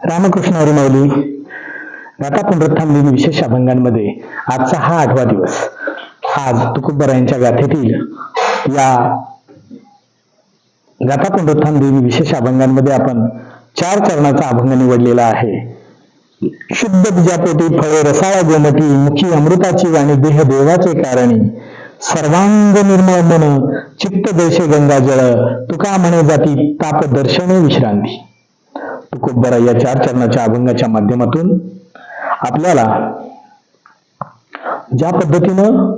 रामकृष्ण हरी माऊली. गाथा पुनरुत्थान दिन विशेष अभंगांमध्ये आजचा हा 8वा दिवस. आज तुकोबरायांच्या गाथेतील या गाथा पुनरुत्थान दिन विशेष अभंगांमध्ये आपण 4 चरणाचा अभंग निवडलेला आहे. शुद्ध बीजापोटी फळे रसाळ गोमटी, मुखी अमृताची वाणी, देह देवाचे कारणी, सर्वांग निर्मळ मन, चित्त जैसे गंगाजळ, तुका म्हणे जाती ताप दर्शने विश्रांती. तुकोबरा या 4 चरणाच्या अभंगाच्या माध्यमातून आपल्याला ज्या पद्धतीनं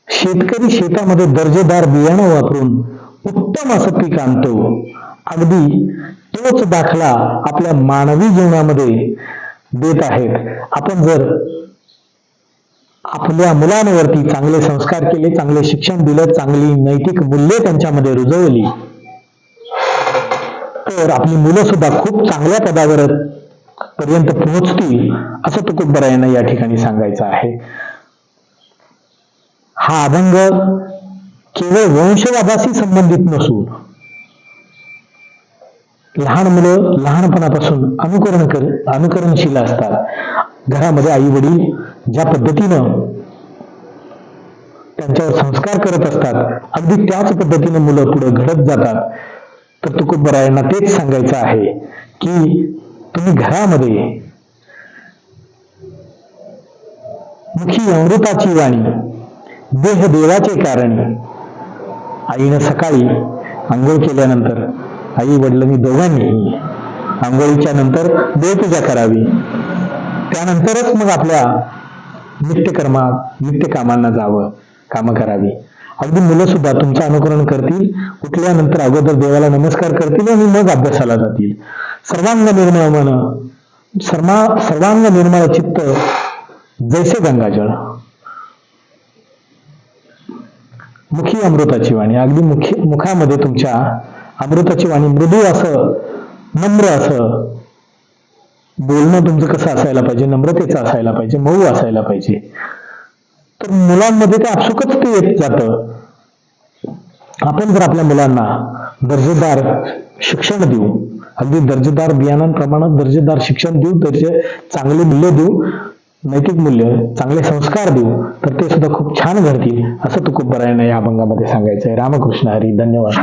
शेतकरी शेतामध्ये दर्जेदार बियाणं वापरून उत्तम असं पीक आणतो, अगदी तोच दाखला आपल्या मानवी जीवनामध्ये देत आहेत. आपण जर आपल्या मुलांवरती चांगले संस्कार केले, चांगले शिक्षण दिलं, चांगली नैतिक मूल्ये त्यांच्यामध्ये रुजवली, तर आपली मुलं सुद्धा खूप चांगल्या पदावर पर्यंत पोहोचतील असं तुकोबरायांना या ठिकाणी सांगायचं आहे. हा अभंग केवळ वंशवादाशी संबंधित नसून लहान मुलं लहानपणापासून अनुकरणशील असतात. घरामध्ये आई वडील ज्या पद्धतीनं त्यांच्यावर संस्कार करत असतात, अगदी त्याच पद्धतीनं मुलं पुढे घडत जातात. तर तुकोबरायांना तेच सांगायचं आहे की तुम्ही घरामध्ये मुखी अमृताची वाणी, देह देवाचे कारणी. आईनं सकाळी आंघोळ केल्यानंतर आई वडिलांनी दोघांनी आंघोळीच्या नंतर देवपूजा करावी. त्यानंतरच मग आपल्या नित्यकामांना जावं, कामं करावी. अगदी मुलं सुद्धा तुमचं अनुकरण करतील. उठल्यानंतर अगोदर देवाला नमस्कार करतील आणि मग अभ्यासाला जातील. सर्वांग निर्मळ मन, सर्वांग निर्मळ चित्त जैसे गंगाजळ, मुखी अमृताची वाणी. अगदी मुखामध्ये तुमच्या अमृताची वाणी, मृदू असं, नम्र असं बोलणं तुमचं कसं असायला पाहिजे, नम्रतेचं असायला पाहिजे, मऊ असायला पाहिजे. तर मुलांमध्ये ते आपसुकच ते येत जातं. आपण जर आपल्या मुलांना दर्जेदार शिक्षण देऊ, अगदी दर्जेदार बियाणांप्रमाणे दर्जेदार शिक्षण देऊ, चांगले मूल्य देऊ, नैतिक मूल्य, चांगले संस्कार देऊ, तर ते सुद्धा खूप छान घडतील असं तुकोबरायांना या अभंगामध्ये सांगायचं आहे. रामकृष्ण हरी. धन्यवाद.